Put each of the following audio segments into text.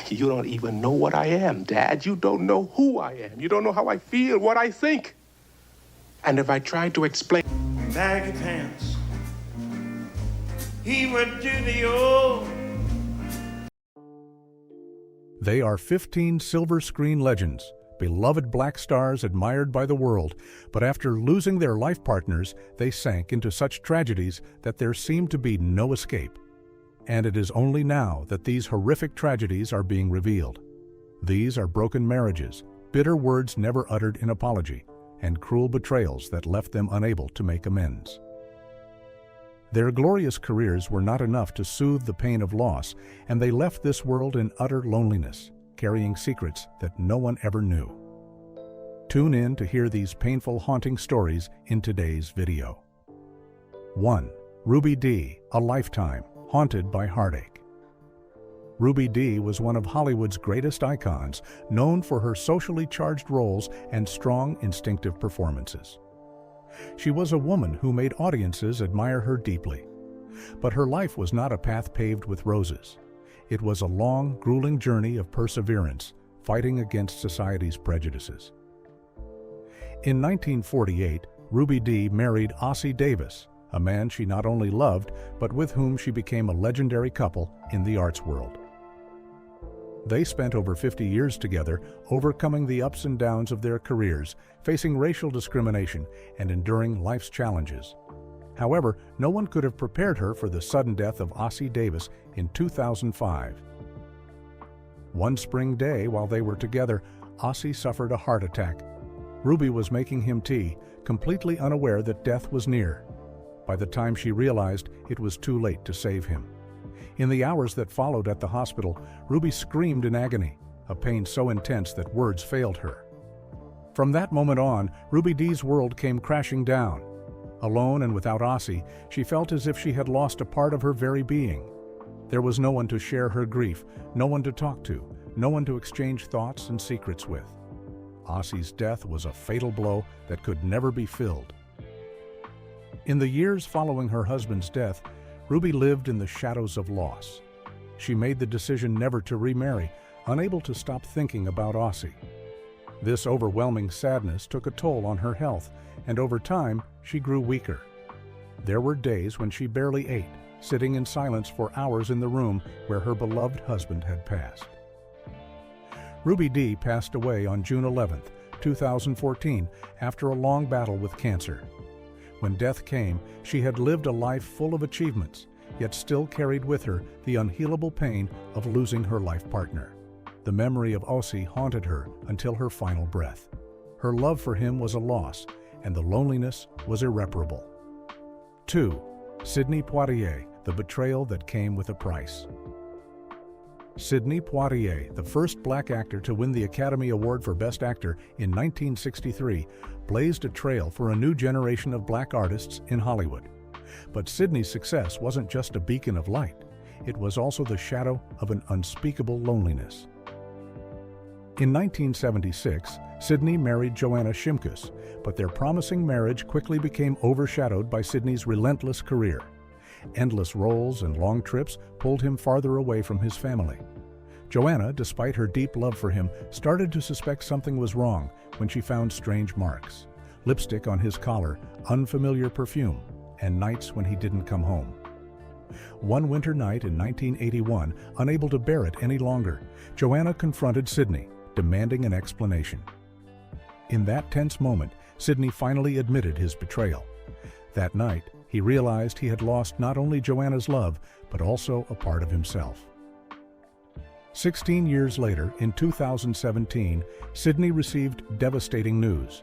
You don't even know what I am, Dad. You don't know who I am. You don't know how I feel, what I think. And if I tried to explain... Baggy pants, he would do the old... They are 15 silver screen legends, beloved black stars admired by the world, but after losing their life partners, they sank into such tragedies that there seemed to be no escape. And it is only now that these horrific tragedies are being revealed. These are broken marriages, bitter words never uttered in apology, and cruel betrayals that left them unable to make amends. Their glorious careers were not enough to soothe the pain of loss, and they left this world in utter loneliness, carrying secrets that no one ever knew. Tune in to hear these painful, haunting stories in today's video. 1. Ruby Dee, A Lifetime, Haunted by Heartache. Ruby Dee was one of Hollywood's greatest icons, known for her socially charged roles and strong, instinctive performances. She was a woman who made audiences admire her deeply. But her life was not a path paved with roses. It was a long, grueling journey of perseverance, fighting against society's prejudices. In 1948, Ruby Dee married Ossie Davis, a man she not only loved, but with whom she became a legendary couple in the arts world. They spent over 50 years together, overcoming the ups and downs of their careers, facing racial discrimination, and enduring life's challenges. However, no one could have prepared her for the sudden death of Ossie Davis in 2005. One spring day while they were together, Ossie suffered a heart attack. Ruby was making him tea, completely unaware that death was near. By the time she realized, it was too late to save him. In the hours that followed at the hospital, Ruby screamed in agony, a pain so intense that words failed her. From that moment on, Ruby Dee's world came crashing down. Alone and without Ossie, she felt as if she had lost a part of her very being. There was no one to share her grief, no one to talk to, no one to exchange thoughts and secrets with. Ossie's death was a fatal blow that could never be filled. In the years following her husband's death, Ruby lived in the shadows of loss. She made the decision never to remarry, unable to stop thinking about Ossie. This overwhelming sadness took a toll on her health, and over time, she grew weaker. There were days when she barely ate, sitting in silence for hours in the room where her beloved husband had passed. Ruby Dee passed away on June 11, 2014, after a long battle with cancer. When death came, she had lived a life full of achievements, yet still carried with her the unhealable pain of losing her life partner. The memory of Ossie haunted her until her final breath. Her love for him was a loss, and the loneliness was irreparable. 2. Sidney Poitier, The Betrayal That Came with a Price. Sidney Poitier, the first black actor to win the Academy Award for Best Actor in 1963, blazed a trail for a new generation of black artists in Hollywood. But Sidney's success wasn't just a beacon of light. It was also the shadow of an unspeakable loneliness. In 1976, Sidney married Joanna Shimkus, but their promising marriage quickly became overshadowed by Sidney's relentless career. Endless roles and long trips pulled him farther away from his family. Joanna, despite her deep love for him, started to suspect something was wrong when she found strange marks: lipstick on his collar, unfamiliar perfume, and nights when he didn't come home. One winter night in 1981, unable to bear it any longer, Joanna confronted Sidney, demanding an explanation. In that tense moment, Sidney finally admitted his betrayal. That night, he realized he had lost not only Joanna's love, but also a part of himself. 16 years later, in 2017, Sidney received devastating news.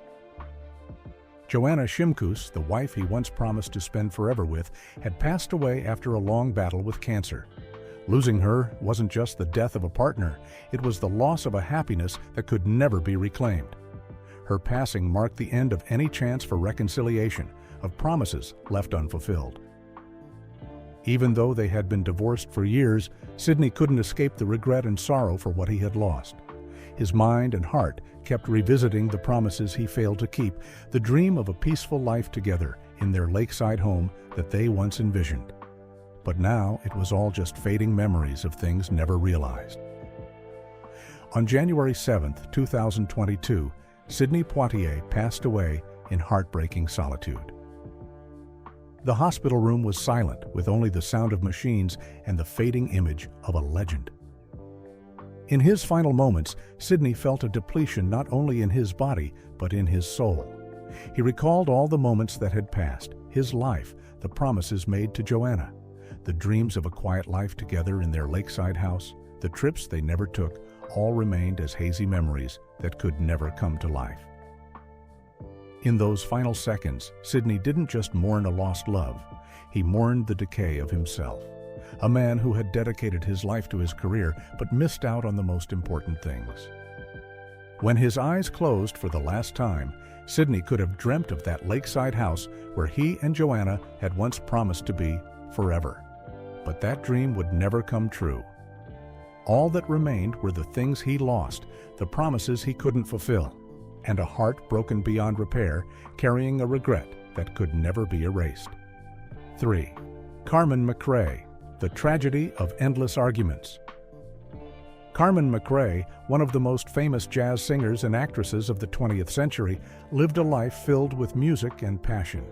Joanna Shimkus, the wife he once promised to spend forever with, had passed away after a long battle with cancer. Losing her wasn't just the death of a partner, it was the loss of a happiness that could never be reclaimed. Her passing marked the end of any chance for reconciliation, of promises left unfulfilled. Even though they had been divorced for years, Sidney couldn't escape the regret and sorrow for what he had lost. His mind and heart kept revisiting the promises he failed to keep, the dream of a peaceful life together in their lakeside home that they once envisioned. But now it was all just fading memories of things never realized. On January 7, 2022, Sidney Poitier passed away in heartbreaking solitude. The hospital room was silent, with only the sound of machines and the fading image of a legend. In his final moments, Sidney felt a depletion not only in his body, but in his soul. He recalled all the moments that had passed, his life, the promises made to Joanna, the dreams of a quiet life together in their lakeside house, the trips they never took, all remained as hazy memories that could never come to life. In those final seconds, Sidney didn't just mourn a lost love, he mourned the decay of himself. A man who had dedicated his life to his career but missed out on the most important things. When his eyes closed for the last time, Sidney could have dreamt of that lakeside house where he and Joanna had once promised to be forever. But that dream would never come true. All that remained were the things he lost, the promises he couldn't fulfill, and a heart broken beyond repair, carrying a regret that could never be erased. 3. Carmen McRae, The Tragedy of Endless Arguments. Carmen McRae, one of the most famous jazz singers and actresses of the 20th century, lived a life filled with music and passion.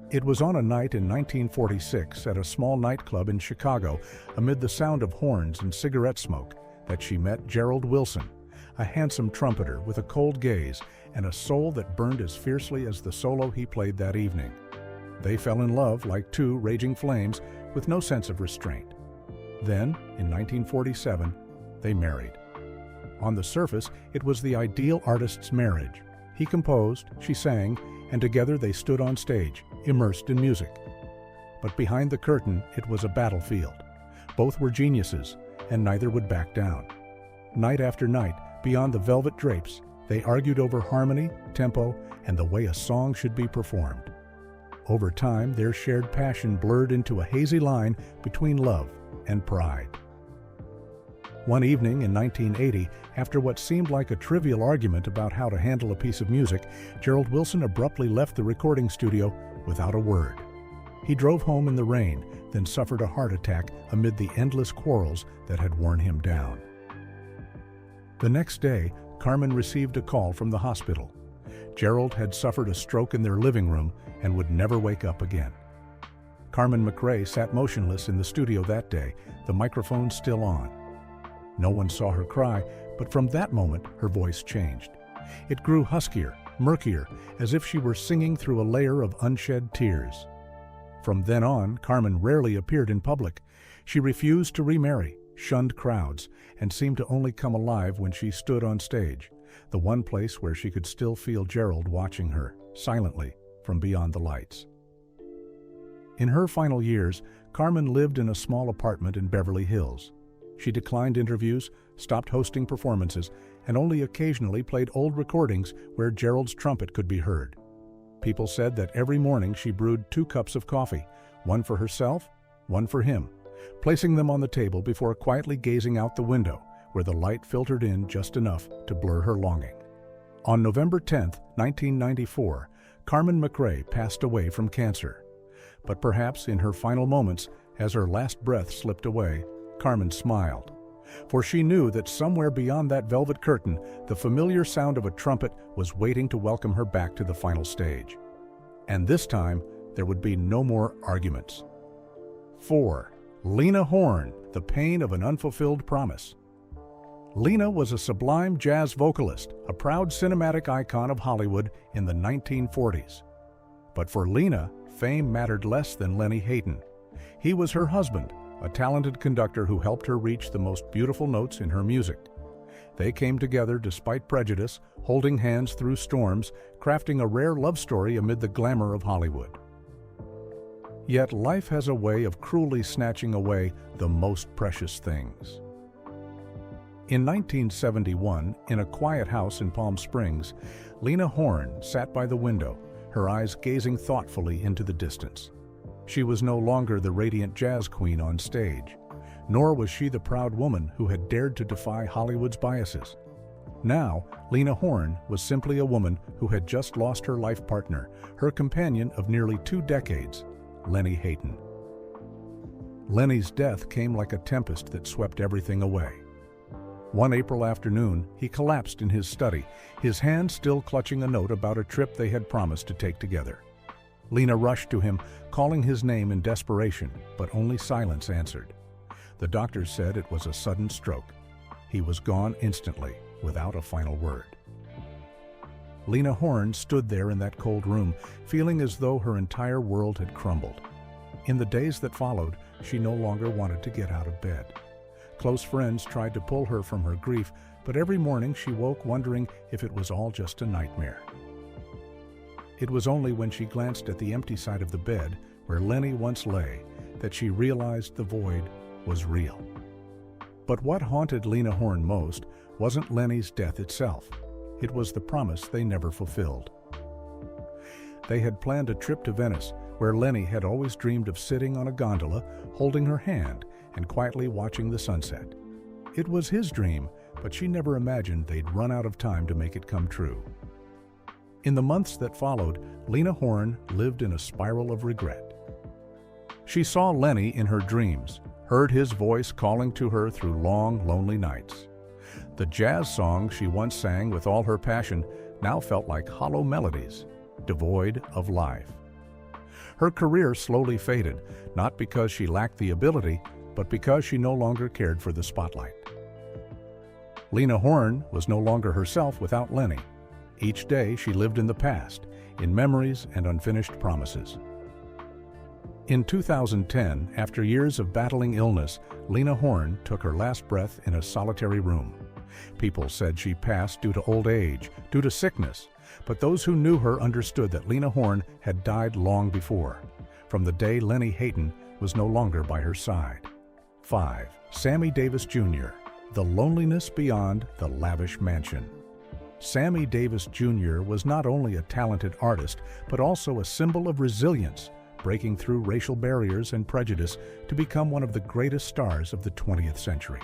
It was on a night in 1946 at a small nightclub in Chicago, amid the sound of horns and cigarette smoke, that she met Gerald Wilson, a handsome trumpeter with a cold gaze and a soul that burned as fiercely as the solo he played that evening. They fell in love like two raging flames with no sense of restraint. Then, in 1947, they married. On the surface, it was the ideal artist's marriage. He composed, she sang, and together they stood on stage, immersed in music. But behind the curtain, it was a battlefield. Both were geniuses, and neither would back down. Night after night, beyond the velvet drapes, they argued over harmony, tempo, and the way a song should be performed. Over time, their shared passion blurred into a hazy line between love and pride. One evening in 1980, after what seemed like a trivial argument about how to handle a piece of music, Gerald Wilson abruptly left the recording studio without a word. He drove home in the rain, then suffered a heart attack amid the endless quarrels that had worn him down. The next day, Carmen received a call from the hospital. Gerald had suffered a stroke in their living room and would never wake up again. Carmen McRae sat motionless in the studio that day, the microphone still on. No one saw her cry, but from that moment her voice changed. It grew huskier, murkier, as if she were singing through a layer of unshed tears. From then on, Carmen rarely appeared in public. She refused to remarry, shunned crowds, and seemed to only come alive when she stood on stage, the one place where she could still feel Gerald watching her, silently, from beyond the lights. In her final years, Carmen lived in a small apartment in Beverly Hills. She declined interviews, stopped hosting performances, and only occasionally played old recordings where Gerald's trumpet could be heard. People said that every morning she brewed 2 cups of coffee, one for herself, one for him, placing them on the table before quietly gazing out the window, where the light filtered in just enough to blur her longing. On November 10, 1994, Carmen McRae passed away from cancer. But perhaps in her final moments, as her last breath slipped away, Carmen smiled. For she knew that somewhere beyond that velvet curtain, the familiar sound of a trumpet was waiting to welcome her back to the final stage. And this time, there would be no more arguments. 4. Lena Horne, The Pain of an Unfulfilled Promise. Lena was a sublime jazz vocalist, a proud cinematic icon of Hollywood in the 1940s. But for Lena, fame mattered less than Lenny Hayden. He was her husband, a talented conductor who helped her reach the most beautiful notes in her music. They came together despite prejudice, holding hands through storms, crafting a rare love story amid the glamour of Hollywood. Yet life has a way of cruelly snatching away the most precious things. In 1971, in a quiet house in Palm Springs, Lena Horne sat by the window, her eyes gazing thoughtfully into the distance. She was no longer the radiant jazz queen on stage, nor was she the proud woman who had dared to defy Hollywood's biases. Now, Lena Horne was simply a woman who had just lost her life partner, her companion of nearly 2 decades, Lenny Hayden. Lenny's death came like a tempest that swept everything away. One April afternoon, he collapsed in his study, his hand still clutching a note about a trip they had promised to take together. Lena rushed to him, calling his name in desperation, but only silence answered. The doctors said it was a sudden stroke. He was gone instantly, without a final word. Lena Horne stood there in that cold room, feeling as though her entire world had crumbled. In the days that followed, she no longer wanted to get out of bed. Close friends tried to pull her from her grief, but every morning she woke wondering if it was all just a nightmare. It was only when she glanced at the empty side of the bed, where Lenny once lay, that she realized the void was real. But what haunted Lena Horne most wasn't Lenny's death itself. It was the promise they never fulfilled. They had planned a trip to Venice, where Lenny had always dreamed of sitting on a gondola, holding her hand, and quietly watching the sunset. It was his dream, but she never imagined they'd run out of time to make it come true. In the months that followed, Lena Horne lived in a spiral of regret. She saw Lenny in her dreams, heard his voice calling to her through long, lonely nights. The jazz songs she once sang with all her passion now felt like hollow melodies, devoid of life. Her career slowly faded, not because she lacked the ability, but because she no longer cared for the spotlight. Lena Horne was no longer herself without Lenny. Each day she lived in the past, in memories and unfinished promises. In 2010, after years of battling illness, Lena Horne took her last breath in a solitary room. People said she passed due to old age, due to sickness, but those who knew her understood that Lena Horne had died long before, from the day Lenny Hayton was no longer by her side. 5. Sammy Davis Jr. The Loneliness Beyond the Lavish Mansion. Sammy Davis Jr. was not only a talented artist, but also a symbol of resilience, breaking through racial barriers and prejudice to become one of the greatest stars of the 20th century.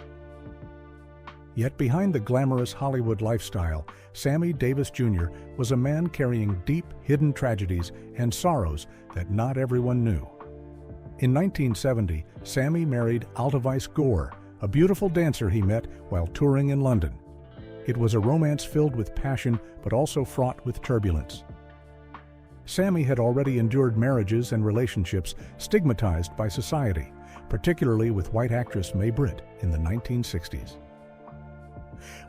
Yet behind the glamorous Hollywood lifestyle, Sammy Davis Jr. was a man carrying deep, hidden tragedies and sorrows that not everyone knew. In 1970, Sammy married Altavice Gore, a beautiful dancer he met while touring in London. It was a romance filled with passion, but also fraught with turbulence. Sammy had already endured marriages and relationships stigmatized by society, particularly with white actress Mae Britt in the 1960s.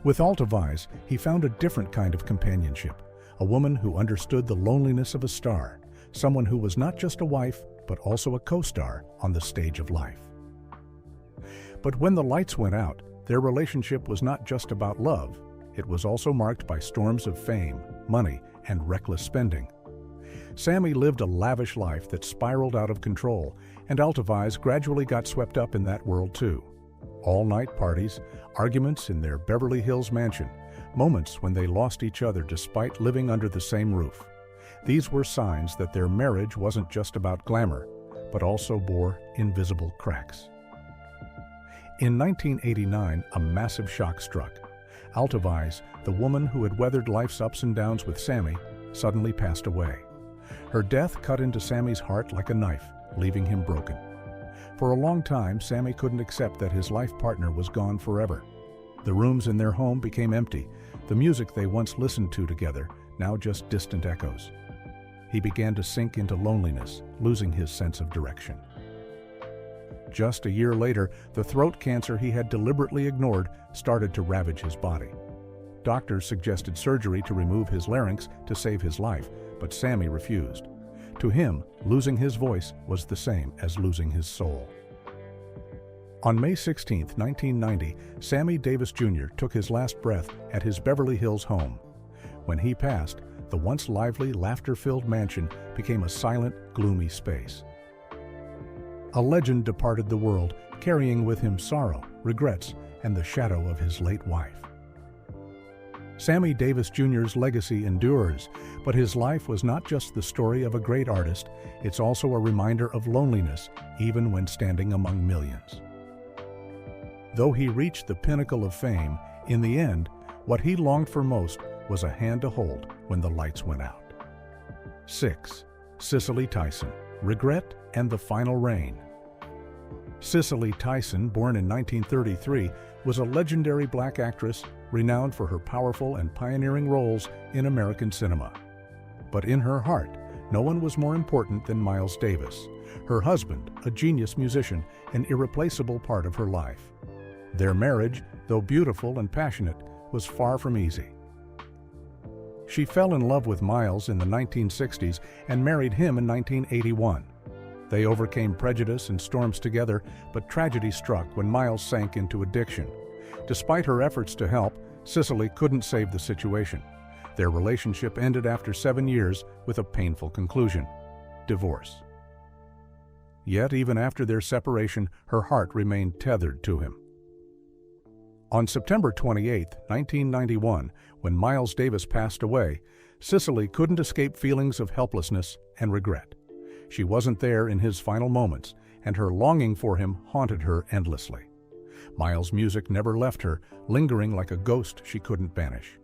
With Altavice, he found a different kind of companionship, a woman who understood the loneliness of a star, someone who was not just a wife, but also a co-star on the stage of life. But when the lights went out, their relationship was not just about love. It was also marked by storms of fame, money, and reckless spending. Sammy lived a lavish life that spiraled out of control, and Altavice gradually got swept up in that world too. All-night parties, arguments in their Beverly Hills mansion, moments when they lost each other despite living under the same roof. These were signs that their marriage wasn't just about glamour, but also bore invisible cracks. In 1989, a massive shock struck. Altavice, the woman who had weathered life's ups and downs with Sammy, suddenly passed away. Her death cut into Sammy's heart like a knife, leaving him broken. For a long time, Sammy couldn't accept that his life partner was gone forever. The rooms in their home became empty, the music they once listened to together, now just distant echoes. He began to sink into loneliness, losing his sense of direction. Just a year later, the throat cancer he had deliberately ignored started to ravage his body. Doctors suggested surgery to remove his larynx to save his life, but Sammy refused. To him, losing his voice was the same as losing his soul. On May 16, 1990, Sammy Davis Jr. took his last breath at his Beverly Hills home. When he passed, the once lively, laughter-filled mansion became a silent, gloomy space. A legend departed the world, carrying with him sorrow, regrets, and the shadow of his late wife. Sammy Davis Jr.'s legacy endures, but his life was not just the story of a great artist, it's also a reminder of loneliness, even when standing among millions. Though he reached the pinnacle of fame, in the end, what he longed for most was a hand to hold when the lights went out. 6. Cicely Tyson, Regret and the Final Rain. Cicely Tyson, born in 1933, was a legendary black actress renowned for her powerful and pioneering roles in American cinema. But in her heart, no one was more important than Miles Davis, her husband, a genius musician, an irreplaceable part of her life. Their marriage, though beautiful and passionate, was far from easy. She fell in love with Miles in the 1960s and married him in 1981. They overcame prejudice and storms together, but tragedy struck when Miles sank into addiction. Despite her efforts to help, Cicely couldn't save the situation. Their relationship ended after 7 years with a painful conclusion: divorce. Yet, even after their separation, her heart remained tethered to him. On September 28, 1991, when Miles Davis passed away, Cicely couldn't escape feelings of helplessness and regret. She wasn't there in his final moments, and her longing for him haunted her endlessly. Miles' music never left her, lingering like a ghost she couldn't banish.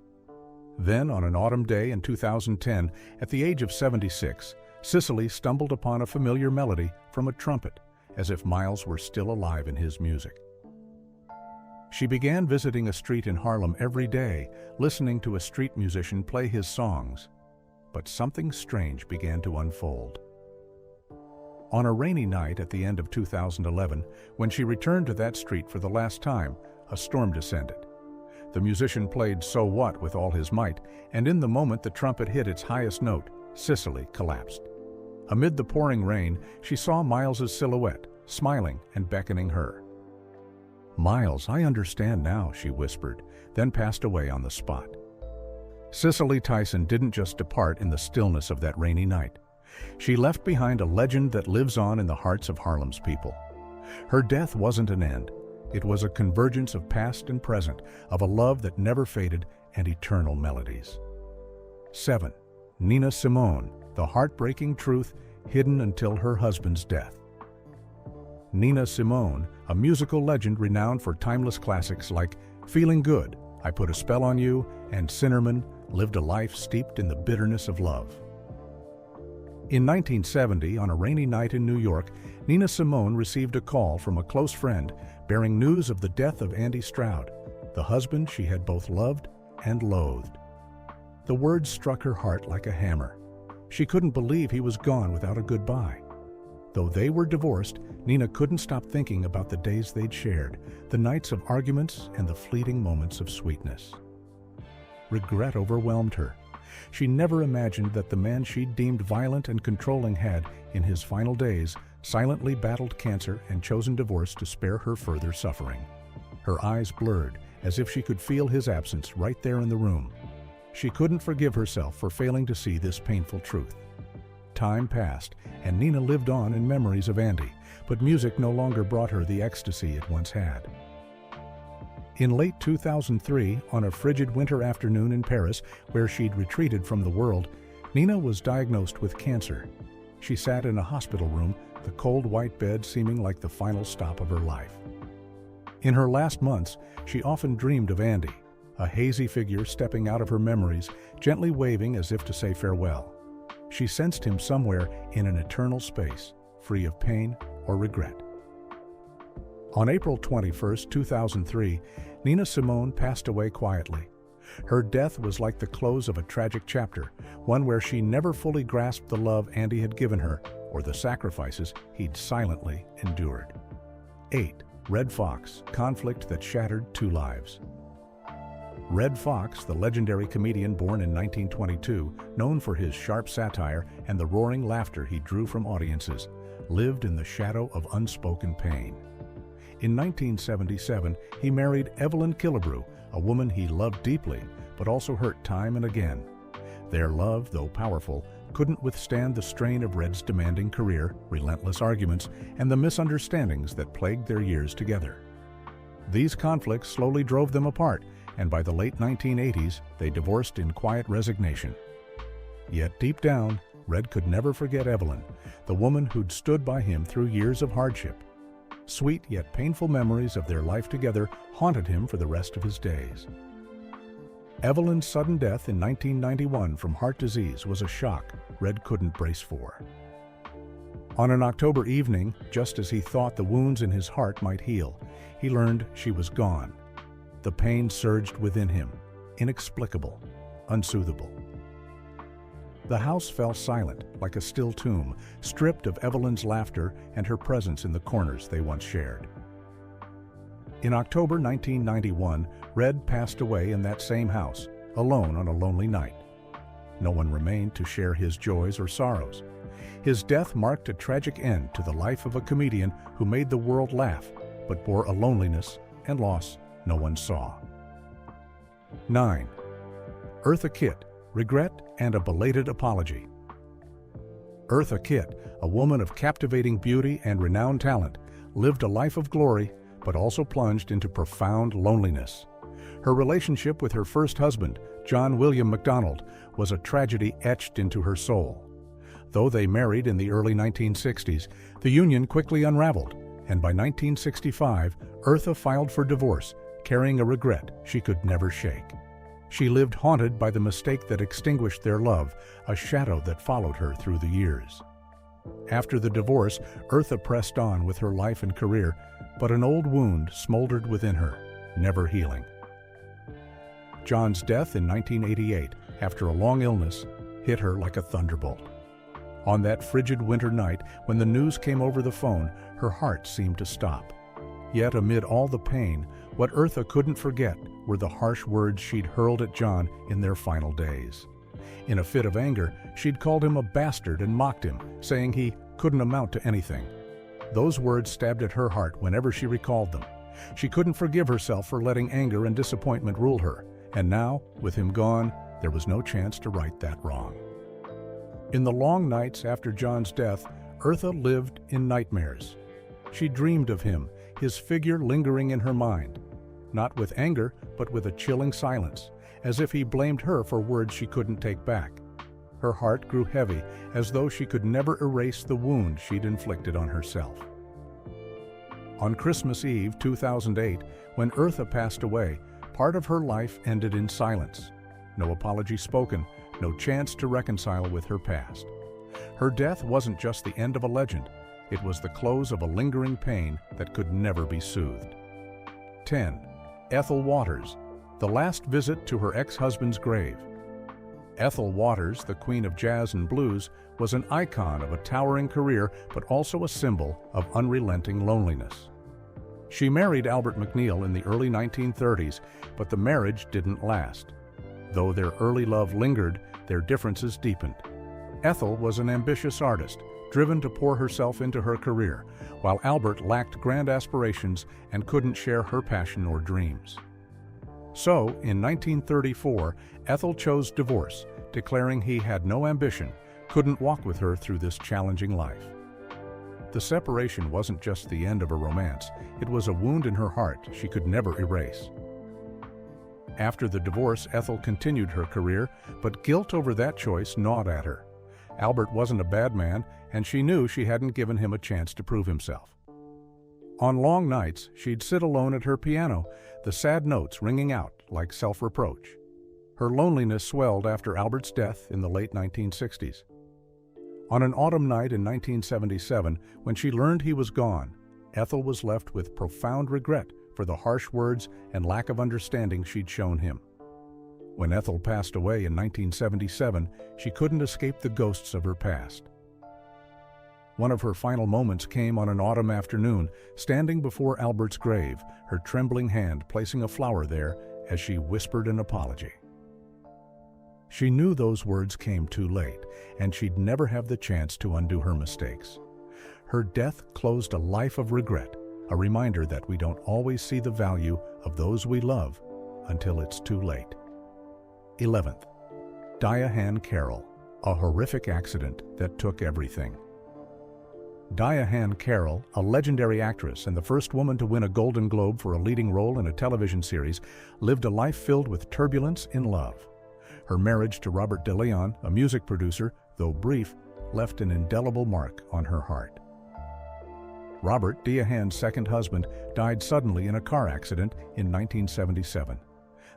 Then, on an autumn day in 2010, at the age of 76, Cicely stumbled upon a familiar melody from a trumpet, as if Miles were still alive in his music. She began visiting a street in Harlem every day, listening to a street musician play his songs. But something strange began to unfold. On a rainy night at the end of 2011, when she returned to that street for the last time, a storm descended. The musician played "So What" with all his might, and in the moment the trumpet hit its highest note, Cicely collapsed. Amid the pouring rain, she saw Miles's silhouette, smiling and beckoning her. "Miles, I understand now," she whispered, then passed away on the spot. Cicely Tyson didn't just depart in the stillness of that rainy night. She left behind a legend that lives on in the hearts of Harlem's people. Her death wasn't an end. It was a convergence of past and present, of a love that never faded and eternal melodies. 7. Nina Simone, the heartbreaking truth hidden until her husband's death. Nina Simone, a musical legend renowned for timeless classics like "Feeling Good," "I Put a Spell on You," and "Cinnamon," lived a life steeped in the bitterness of love. In 1970, on a rainy night in New York, Nina Simone received a call from a close friend bearing news of the death of Andy Stroud, the husband she had both loved and loathed. The words struck her heart like a hammer. She couldn't believe he was gone without a goodbye. Though they were divorced, Nina couldn't stop thinking about the days they'd shared, the nights of arguments and the fleeting moments of sweetness. Regret overwhelmed her. She never imagined that the man she deemed violent and controlling had, in his final days, silently battled cancer and chosen divorce to spare her further suffering. Her eyes blurred, as if she could feel his absence right there in the room. She couldn't forgive herself for failing to see this painful truth. Time passed, and Nina lived on in memories of Andy, but music no longer brought her the ecstasy it once had. In late 2003, on a frigid winter afternoon in Paris, where she'd retreated from the world, Nina was diagnosed with cancer. She sat in a hospital room, the cold white bed seeming like the final stop of her life. In her last months, she often dreamed of Andy, a hazy figure stepping out of her memories, gently waving as if to say farewell. She sensed him somewhere in an eternal space, free of pain or regret. On April 21, 2003, Nina Simone passed away quietly. Her death was like the close of a tragic chapter, one where she never fully grasped the love Andy had given her or the sacrifices he'd silently endured. 8. Red Foxx, conflict that shattered two lives. Red Foxx, the legendary comedian born in 1922, known for his sharp satire and the roaring laughter he drew from audiences, lived in the shadow of unspoken pain. In 1977, he married Evelyn Killebrew, a woman he loved deeply, but also hurt time and again. Their love, though powerful, couldn't withstand the strain of Red's demanding career, relentless arguments, and the misunderstandings that plagued their years together. These conflicts slowly drove them apart, and by the late 1980s, they divorced in quiet resignation. Yet deep down, Red could never forget Evelyn, the woman who'd stood by him through years of hardship. Sweet yet painful memories of their life together haunted him for the rest of his days. Evelyn's sudden death in 1991 from heart disease was a shock Red couldn't brace for. On an October evening, just as he thought the wounds in his heart might heal, he learned she was gone. The pain surged within him, inexplicable, unsoothable. The house fell silent, like a still tomb, stripped of Evelyn's laughter and her presence in the corners they once shared. In October 1991, Red passed away in that same house, alone on a lonely night. No one remained to share his joys or sorrows. His death marked a tragic end to the life of a comedian who made the world laugh, but bore a loneliness and loss no one saw. 9. Eartha Kitt, regret and a belated apology. Eartha Kitt, a woman of captivating beauty and renowned talent, lived a life of glory, but also plunged into profound loneliness. Her relationship with her first husband, John William MacDonald, was a tragedy etched into her soul. Though they married in the early 1960s, the union quickly unraveled, and by 1965, Eartha filed for divorce, carrying a regret she could never shake. She lived haunted by the mistake that extinguished their love, a shadow that followed her through the years. After the divorce, Eartha pressed on with her life and career, but an old wound smoldered within her, never healing. John's death in 1988, after a long illness, hit her like a thunderbolt. On that frigid winter night, when the news came over the phone, her heart seemed to stop. Yet amid all the pain, what Eartha couldn't forget were the harsh words she'd hurled at John in their final days. In a fit of anger, she'd called him a bastard and mocked him, saying he couldn't amount to anything. Those words stabbed at her heart whenever she recalled them. She couldn't forgive herself for letting anger and disappointment rule her, and now, with him gone, there was no chance to right that wrong. In the long nights after John's death, Eartha lived in nightmares. She dreamed of him, his figure lingering in her mind, not with anger, but with a chilling silence, as if he blamed her for words she couldn't take back. Her heart grew heavy, as though she could never erase the wound she'd inflicted on herself. On Christmas Eve 2008, when Eartha passed away, part of her life ended in silence. No apology spoken, no chance to reconcile with her past. Her death wasn't just the end of a legend, it was the close of a lingering pain that could never be soothed. 10. Ethel Waters, the last visit to her ex-husband's grave. Ethel Waters, the queen of jazz and blues, was an icon of a towering career, but also a symbol of unrelenting loneliness. She married Albert McNeil in the early 1930s, but the marriage didn't last. Though their early love lingered, their differences deepened. Ethel was an ambitious artist, driven to pour herself into her career, while Albert lacked grand aspirations and couldn't share her passion or dreams. So, in 1934, Ethel chose divorce, declaring he had no ambition, couldn't walk with her through this challenging life. The separation wasn't just the end of a romance, it was a wound in her heart she could never erase. After the divorce, Ethel continued her career, but guilt over that choice gnawed at her. Albert wasn't a bad man, and she knew she hadn't given him a chance to prove himself. On long nights, she'd sit alone at her piano, the sad notes ringing out like self-reproach. Her loneliness swelled after Albert's death in the late 1960s. On an autumn night in 1977, when she learned he was gone, Ethel was left with profound regret for the harsh words and lack of understanding she'd shown him. When Ethel passed away in 1977, she couldn't escape the ghosts of her past. One of her final moments came on an autumn afternoon, standing before Albert's grave, her trembling hand placing a flower there as she whispered an apology. She knew those words came too late, and she'd never have the chance to undo her mistakes. Her death closed a life of regret, a reminder that we don't always see the value of those we love until it's too late. 11th, Diahann Carroll, a horrific accident that took everything. Diahann Carroll, a legendary actress and the first woman to win a Golden Globe for a leading role in a television series, lived a life filled with turbulence in love. Her marriage to Robert DeLeon, a music producer, though brief, left an indelible mark on her heart. Robert, Diahann's second husband, died suddenly in a car accident in 1977.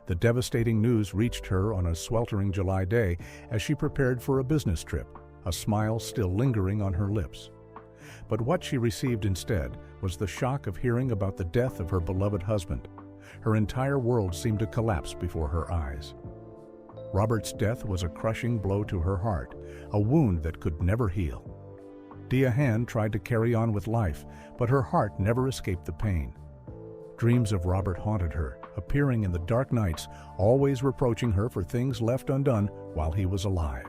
The devastating news reached her on a sweltering July day as she prepared for a business trip, a smile still lingering on her lips. But what she received instead was the shock of hearing about the death of her beloved husband. Her entire world seemed to collapse before her eyes. Robert's death was a crushing blow to her heart, a wound that could never heal. Diahann tried to carry on with life, but her heart never escaped the pain. Dreams of Robert haunted her, appearing in the dark nights, always reproaching her for things left undone while he was alive.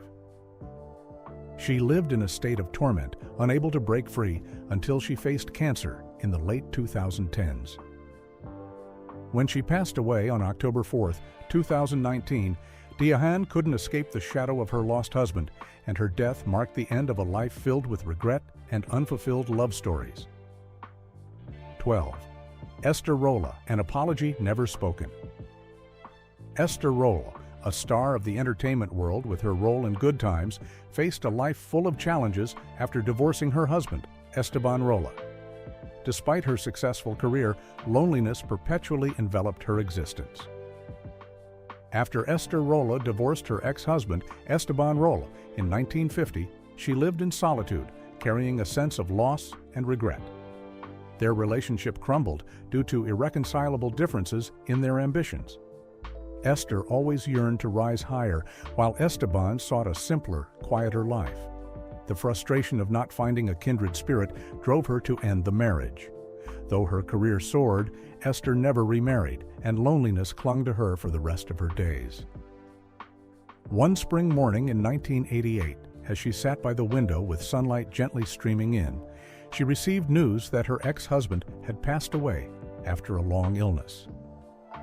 She lived in a state of torment, unable to break free until she faced cancer in the late 2010s. When she passed away on October 4, 2019, Diahann couldn't escape the shadow of her lost husband, and her death marked the end of a life filled with regret and unfulfilled love stories. 12. Esther Rolle, An Apology Never Spoken. Esther Rolle, a star of the entertainment world with her role in Good Times, faced a life full of challenges after divorcing her husband, Esteban Rolle. Despite her successful career, loneliness perpetually enveloped her existence. After Esther Rolle divorced her ex-husband, Esteban Rolle, in 1950, she lived in solitude, carrying a sense of loss and regret. Their relationship crumbled due to irreconcilable differences in their ambitions. Esther always yearned to rise higher, while Esteban sought a simpler, quieter life. The frustration of not finding a kindred spirit drove her to end the marriage. Though her career soared, Esther never remarried, and loneliness clung to her for the rest of her days. One spring morning in 1988, as she sat by the window with sunlight gently streaming in, she received news that her ex-husband had passed away after a long illness.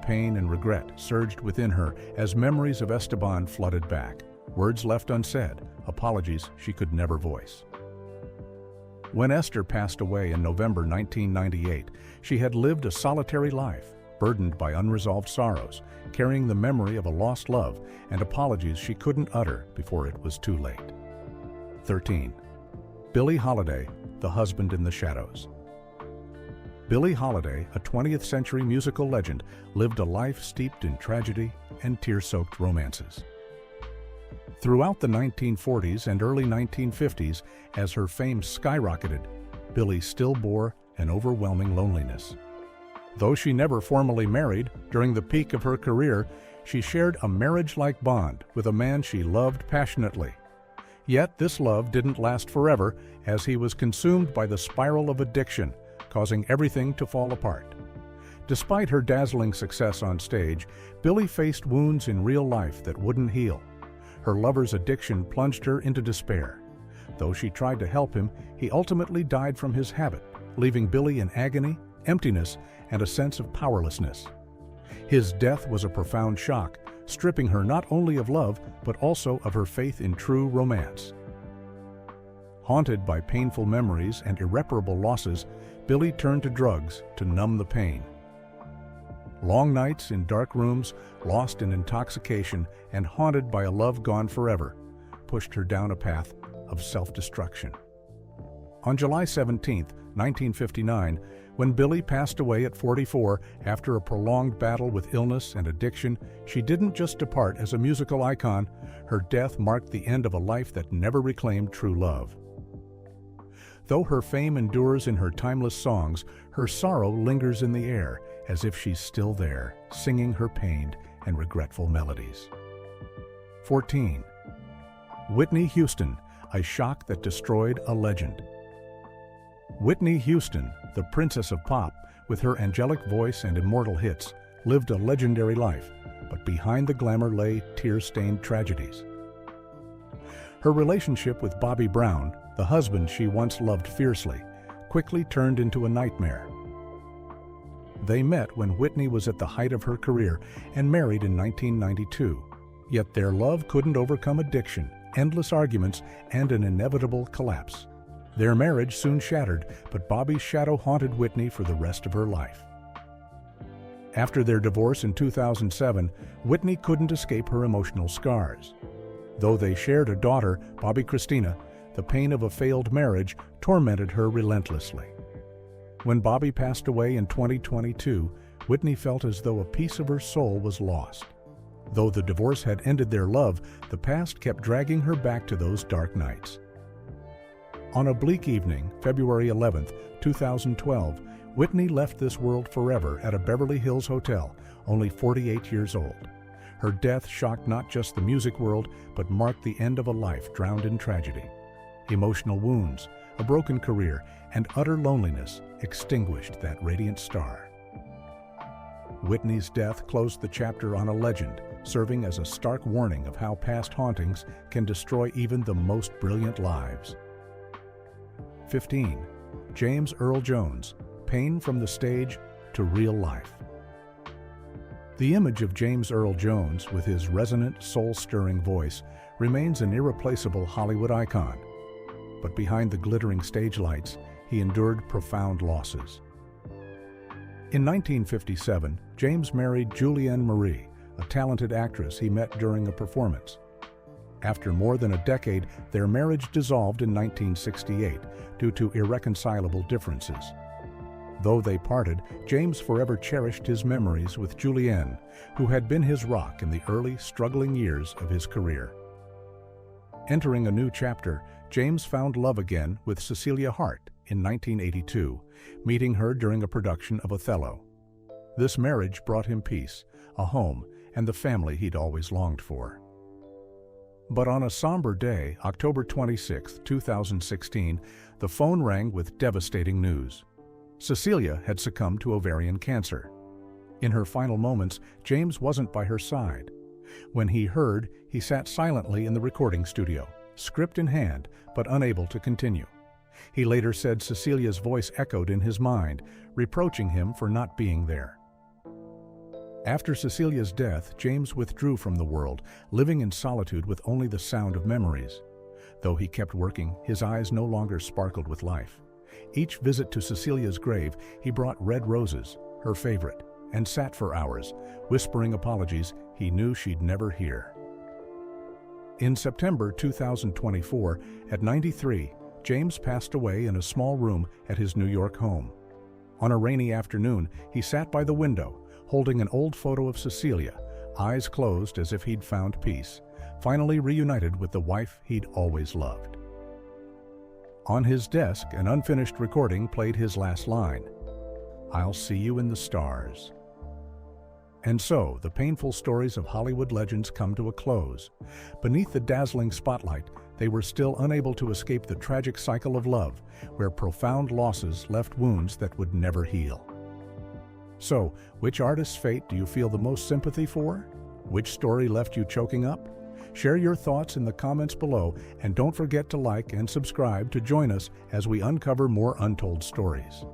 Pain and regret surged within her as memories of Esteban flooded back, words left unsaid, apologies she could never voice. When Esther passed away in November 1998, she had lived a solitary life, burdened by unresolved sorrows, carrying the memory of a lost love and apologies she couldn't utter before it was too late. 13. Billie Holiday, The Husband in the Shadows. Billie Holiday, a 20th century musical legend, lived a life steeped in tragedy and tear-soaked romances. Throughout the 1940s and early 1950s, as her fame skyrocketed, Billie still bore an overwhelming loneliness. Though she never formally married, during the peak of her career, she shared a marriage-like bond with a man she loved passionately. Yet this love didn't last forever, as he was consumed by the spiral of addiction, causing everything to fall apart. Despite her dazzling success on stage, Billie faced wounds in real life that wouldn't heal. Her lover's addiction plunged her into despair. Though she tried to help him, he ultimately died from his habit, leaving Billie in agony, emptiness, and a sense of powerlessness. His death was a profound shock, stripping her not only of love, but also of her faith in true romance. Haunted by painful memories and irreparable losses, Billie turned to drugs to numb the pain. Long nights in dark rooms, lost in intoxication, and haunted by a love gone forever, pushed her down a path of self-destruction. On July 17, 1959, when Billie passed away at 44 after a prolonged battle with illness and addiction, she didn't just depart as a musical icon. Her death marked the end of a life that never reclaimed true love. Though her fame endures in her timeless songs, her sorrow lingers in the air, as if she's still there, singing her pained and regretful melodies. 14. Whitney Houston, a shock that destroyed a legend. Whitney Houston, the Princess of Pop, with her angelic voice and immortal hits, lived a legendary life, but behind the glamour lay tear-stained tragedies. Her relationship with Bobby Brown, the husband she once loved fiercely, quickly turned into a nightmare. They met when Whitney was at the height of her career and married in 1992. Yet their love couldn't overcome addiction, endless arguments, and an inevitable collapse. Their marriage soon shattered, but Bobby's shadow haunted Whitney for the rest of her life. After their divorce in 2007, Whitney couldn't escape her emotional scars. Though they shared a daughter, Bobby Christina, the pain of a failed marriage tormented her relentlessly. When Bobby passed away in 2022, Whitney felt as though a piece of her soul was lost. Though the divorce had ended their love, the past kept dragging her back to those dark nights. On a bleak evening, February 11, 2012, Whitney left this world forever at a Beverly Hills hotel, only 48 years old. Her death shocked not just the music world, but marked the end of a life drowned in tragedy. Emotional wounds, a broken career, and utter loneliness extinguished that radiant star. Whitney's death closed the chapter on a legend, serving as a stark warning of how past hauntings can destroy even the most brilliant lives. 15. James Earl Jones, Pain from the Stage to Real Life. The image of James Earl Jones, with his resonant, soul-stirring voice, remains an irreplaceable Hollywood icon. But behind the glittering stage lights, he endured profound losses. In 1957, James married Julianne Marie, a talented actress he met during a performance. After more than a decade, their marriage dissolved in 1968 due to irreconcilable differences. Though they parted, James forever cherished his memories with Julianne, who had been his rock in the early, struggling years of his career. Entering a new chapter, James found love again with Cecilia Hart in 1982, meeting her during a production of Othello. This marriage brought him peace, a home, and the family he'd always longed for. But on a somber day, October 26, 2016, the phone rang with devastating news. Cecilia had succumbed to ovarian cancer. In her final moments, James wasn't by her side. When he heard, he sat silently in the recording studio, script in hand, but unable to continue. He later said Cecilia's voice echoed in his mind, reproaching him for not being there. After Cecilia's death, James withdrew from the world, living in solitude with only the sound of memories. Though he kept working, his eyes no longer sparkled with life. Each visit to Cecilia's grave, he brought red roses, her favorite, and sat for hours, whispering apologies he knew she'd never hear. In September 2024, at 93, James passed away in a small room at his New York home. On a rainy afternoon, he sat by the window, holding an old photo of Cecilia, eyes closed as if he'd found peace, finally reunited with the wife he'd always loved. On his desk, an unfinished recording played his last line, "I'll see you in the stars." And so, the painful stories of Hollywood legends come to a close. Beneath the dazzling spotlight, they were still unable to escape the tragic cycle of love, where profound losses left wounds that would never heal. So, which artist's fate do you feel the most sympathy for? Which story left you choking up? Share your thoughts in the comments below, and don't forget to like and subscribe to join us as we uncover more untold stories.